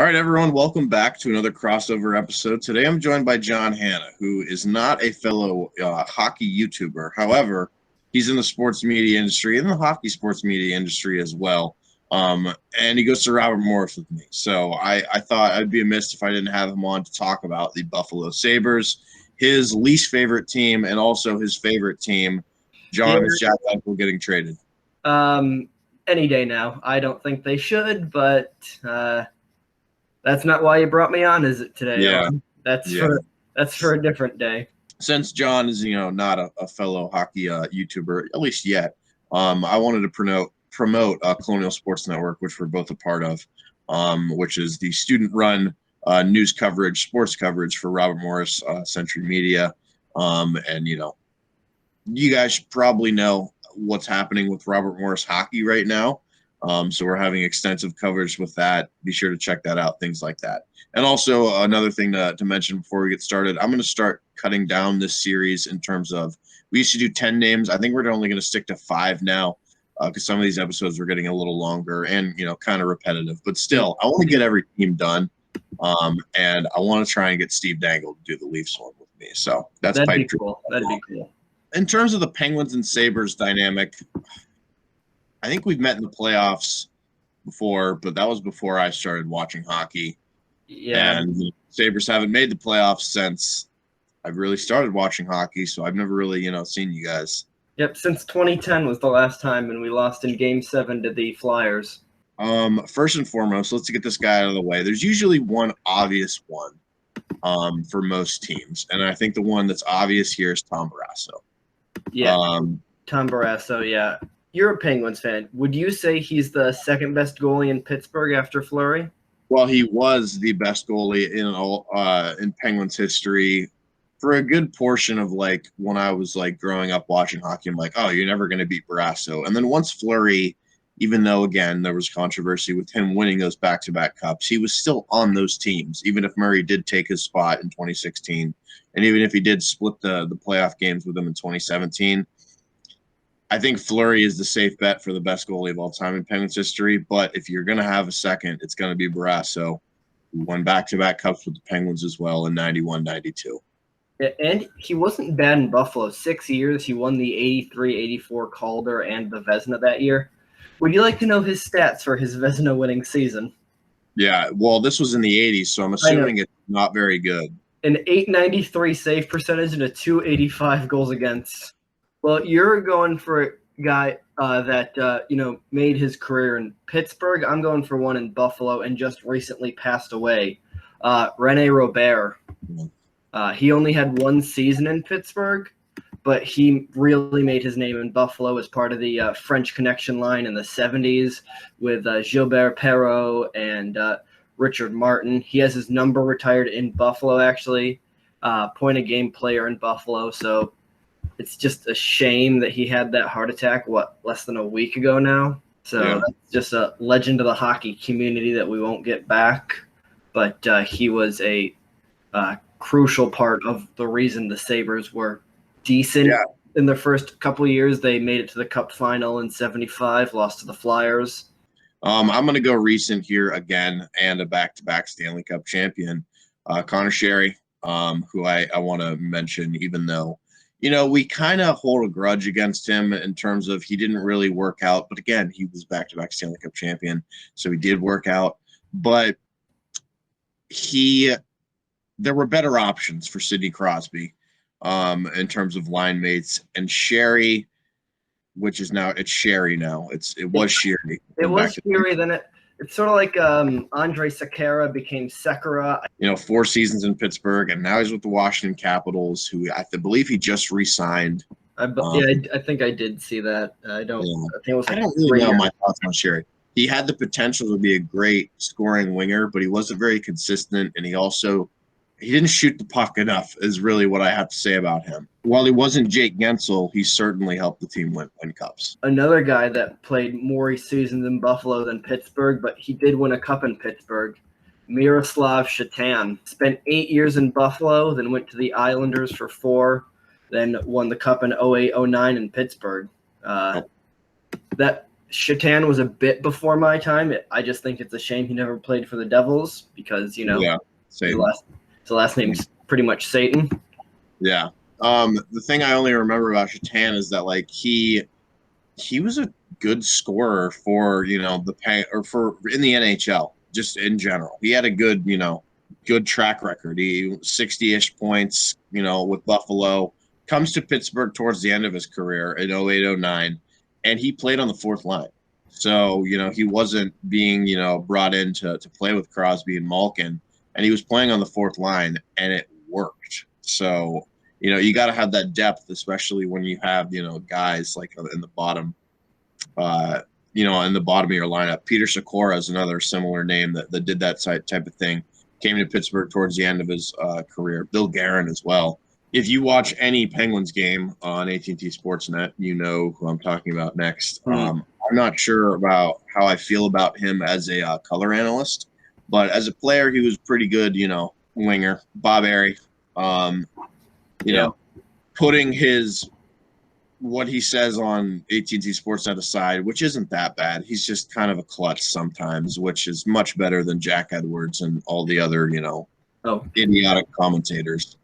right, everyone, welcome back to another crossover episode. Today I'm joined by Jon Hanna, who is not a fellow hockey YouTuber. However, he's in the sports media industry, in the hockey sports media industry as well. And he goes to Robert Morris with me. So I thought I'd be amiss if I didn't have him on to talk about the Buffalo Sabres, his least favorite team, and also his favorite team. Jon, is Jack Eichel getting traded? Any day now. I don't think they should, but that's not why you brought me on, is it, today? Yeah. That's for a different day. Since Jon is, not a fellow hockey YouTuber, at least yet, I wanted to promote Colonial Sports Network, which we're both a part of, which is the student-run news coverage, sports coverage for Robert Morris Century Media. And, you guys should probably know what's happening with Robert Morris hockey right now. So we're having extensive coverage with that. Be sure to check that out, things like that. And also another thing to mention before we get started, I'm going to start cutting down this series in terms of, we used to do 10 names. I think we're only going to stick to 5 now because some of these episodes are getting a little longer and, kind of repetitive. But still, I want to get every team done. And I want to try and get Steve Dangle to do the Leafs one with me. So that'd be cool. That'd be cool. In terms of the Penguins and Sabres dynamic, I think we've met in the playoffs before, but that was before I started watching hockey. Yeah. And the Sabres haven't made the playoffs since I've really started watching hockey, so I've never really, seen you guys. Yep, since 2010 was the last time, and we lost in Game 7 to the Flyers. First and foremost, let's get this guy out of the way. There's usually one obvious one for most teams, and I think the one that's obvious here is Tom Barrasso. Yeah, Tom Barrasso, yeah. You're a Penguins fan. Would you say he's the second best goalie in Pittsburgh after Fleury? Well, he was the best goalie in Penguins history for a good portion of when I was growing up watching hockey. I'm like, oh, you're never going to beat Barrasso. And then once Fleury, even though again there was controversy with him winning those back-to-back cups, he was still on those teams. Even if Murray did take his spot in 2016, and even if he did split the playoff games with him in 2017. I think Fleury is the safe bet for the best goalie of all time in Penguins history. But if you're going to have a second, it's going to be Barrasso, who won back-to-back cups with the Penguins as well in 91, 92. Yeah, and he wasn't bad in Buffalo. 6 years, he won the 83-84 Calder and the Vezina that year. Would you like to know his stats for his Vezina winning season? Yeah, well, this was in the 80s, so I'm assuming it's not very good. An .893 save percentage and a .285 goals against. Well, you're going for a guy that made his career in Pittsburgh. I'm going for one in Buffalo and just recently passed away. Rene Robert. He only had one season in Pittsburgh, but he really made his name in Buffalo as part of the French Connection line in the 70s with Gilbert Perrault and Richard Martin. He has his number retired in Buffalo, actually. Point-a-game player in Buffalo, so it's just a shame that he had that heart attack, less than a week ago now. So That's just a legend of the hockey community that we won't get back. But he was a crucial part of the reason the Sabres were decent in their first couple of years. They made it to the Cup final in 75, lost to the Flyers. I'm going to go recent here again, and a back-to-back Stanley Cup champion, Conor Sheary, who I want to mention, even though we kind of hold a grudge against him in terms of he didn't really work out. But again, he was back-to-back Stanley Cup champion, so he did work out. But there were better options for Sidney Crosby in terms of line mates. And Sheary, which is now – it's Sheary now. It was Sheary. It was Sheary. Then it's sort of like Andre Sekera became Sekera. 4 seasons in Pittsburgh, and now he's with the Washington Capitals, who I believe he just re-signed. I think I did see that. I don't really know my thoughts on Sheary. He had the potential to be a great scoring winger, but he wasn't very consistent, and he didn't shoot the puck enough is really what I have to say about him. While he wasn't Jake Gensel, he certainly helped the team win cups. Another guy that played more seasons in Buffalo than Pittsburgh, but he did win a cup in Pittsburgh, Miroslav Satan. Spent 8 years in Buffalo, then went to the Islanders for 4, then won the cup in 08-09 in Pittsburgh. That Satan was a bit before my time. I just think it's a shame he never played for the Devils because Yeah, same. his last name's pretty much Satan. Yeah. The thing I only remember about Satan is that like he was a good scorer for in the NHL just in general. He had a good track record. He 60-ish points, with Buffalo. Comes to Pittsburgh towards the end of his career in 08-09, and he played on the fourth line. So, he wasn't being, brought in to play with Crosby and Malkin, and he was playing on the fourth line, and it worked. So, you got to have that depth, especially when you have, guys like in the bottom, in the bottom of your lineup. Peter Sikora is another similar name that did that type of thing. Came to Pittsburgh towards the end of his career. Bill Guerin as well. If you watch any Penguins game on AT&T Sportsnet, you know who I'm talking about next. I'm not sure about how I feel about him as a color analyst, but as a player, he was pretty good, winger. Bob Errey, putting what he says on AT&T Sportsnet aside, which isn't that bad. He's just kind of a klutz sometimes, which is much better than Jack Edwards and all the other, idiotic commentators.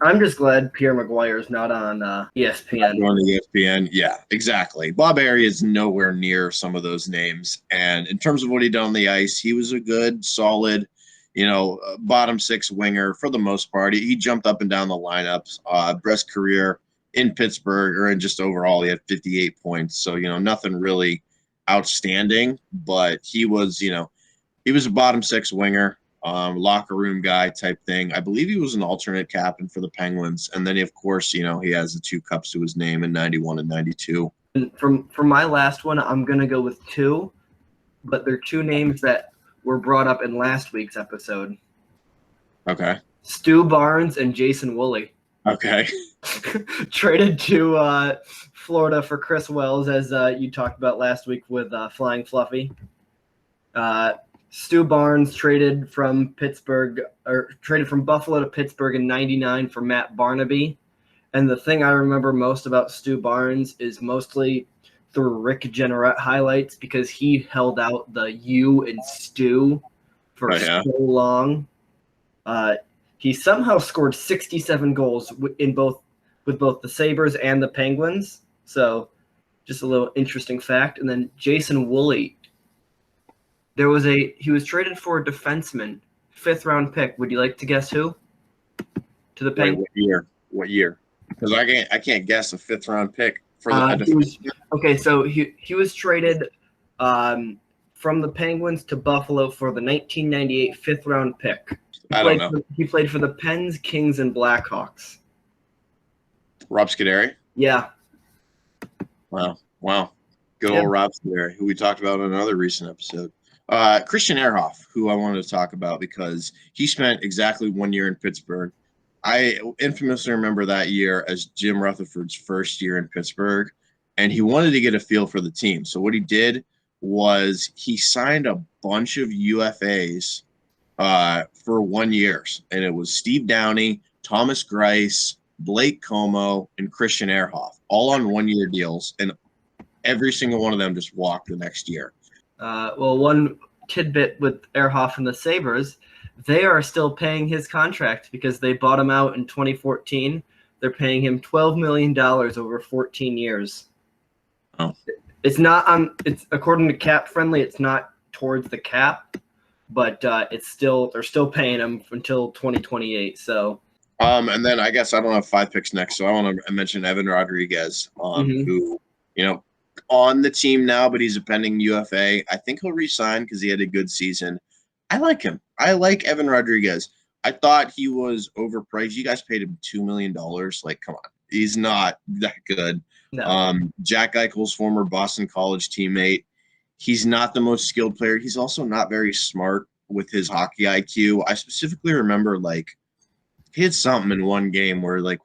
I'm just glad Pierre McGuire's not on ESPN. On ESPN, yeah, exactly. Bob Errey is nowhere near some of those names. And in terms of what he did on the ice, he was a good, solid, bottom six winger for the most part. He jumped up and down the lineups. Best career in Pittsburgh, and just overall, he had 58 points. So, nothing really outstanding, but he was a bottom six winger. Locker room guy type thing. I believe he was an alternate captain for the Penguins, and then of course, he has the 2 cups to his name in 91 and 92. And from my last one, I'm gonna go with 2, but they're 2 names that were brought up in last week's episode. Okay. Stu Barnes and Jason Wooley. Okay. Traded to Florida for Chris Wells, as you talked about last week with Flying Fluffy. Stu Barnes traded from Buffalo to Pittsburgh in 99 for Matt Barnaby. And the thing I remember most about Stu Barnes is mostly through Rick Jenneret highlights, because he held out the U in Stu for so long. He somehow scored 67 goals with both the Sabres and the Penguins. So just a little interesting fact. And then Jason Wooley, he was traded for a defenseman, 5th round pick. Would you like to guess who? To the Penguins. What year? Because I can't guess a 5th round pick for the so he was traded from the Penguins to Buffalo for the 1998 5th round pick. He played for the Pens, Kings, and Blackhawks. Rob Scuderi? Yeah. Wow. Good old Rob Scuderi, who we talked about in another recent episode. Christian Ehrhoff, who I wanted to talk about because he spent exactly 1 year in Pittsburgh. I infamously remember that year as Jim Rutherford's first year in Pittsburgh, and he wanted to get a feel for the team. So what he did was he signed a bunch of UFAs for 1 year, and it was Steve Downey, Thomas Greiss, Blake Como, and Christian Ehrhoff, all on 1 year deals, and every single one of them just walked the next year. One tidbit with Ehrhoff and the Sabres, they are still paying his contract because they bought him out in 2014. They're paying him $12 million over 14 years. Oh. It's not it's according to Cap Friendly, it's not towards the cap, but they're still paying him until 2028. So and then I guess I don't have 5 picks next, so I want to mention Evan Rodrigues, who, on the team now, but he's a pending UFA. I think he'll re-sign because he had a good season. I like him. I like Evan Rodrigues. I thought he was overpriced. You guys paid him $2 million. Like, come on. He's not that good. No. Jack Eichel's former Boston College teammate. He's not the most skilled player. He's also not very smart with his hockey IQ. I specifically remember, he had something in one game where, they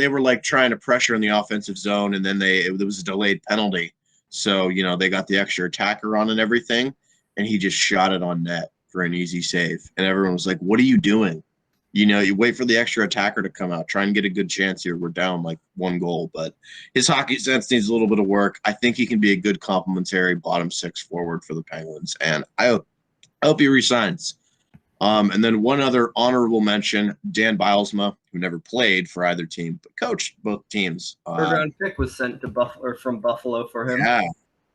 were trying to pressure in the offensive zone, and then there was a delayed penalty. So, they got the extra attacker on and everything, and he just shot it on net for an easy save. And everyone was like, what are you doing? You wait for the extra attacker to come out, try and get a good chance here. We're down 1 goal, but his hockey sense needs a little bit of work. I think he can be a good complementary bottom 6 forward for the Penguins. And I I hope he resigns. And then one other honorable mention, Dan Bilesma, who never played for either team, but coached both teams. Third round pick was sent to Buffalo or from Buffalo for him. Yeah,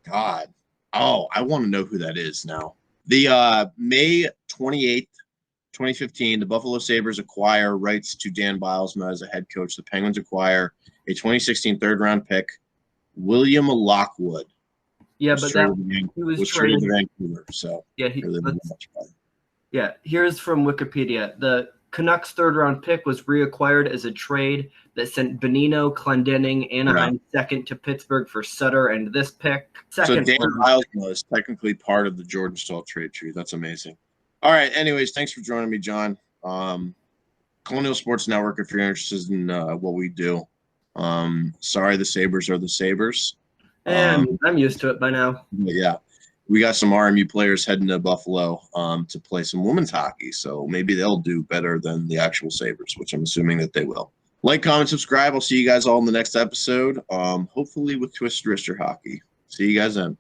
God. Oh, I want to know who that is now. The May 28th, 2015, the Buffalo Sabres acquire rights to Dan Bilesma as a head coach. The Penguins acquire a 2016 third-round pick, William Lockwood. Yeah, but he was traded to Vancouver. So yeah, here's from Wikipedia. The Canucks third-round pick was reacquired as a trade that sent Bonino, Clendening, Anaheim second to Pittsburgh for Sutter, and this pick. So Dan Bilesma is technically part of the Jordan Staal trade tree. That's amazing. All right. Anyways, thanks for joining me, John. Colonial Sports Network, if you're interested in what we do. Sorry, the Sabres are the Sabres. And I'm used to it by now. Yeah. We got some RMU players heading to Buffalo to play some women's hockey, so maybe they'll do better than the actual Sabres, which I'm assuming that they will. Like, comment, subscribe. I'll see you guys all in the next episode, hopefully with Twisted Wrister hockey. See you guys then.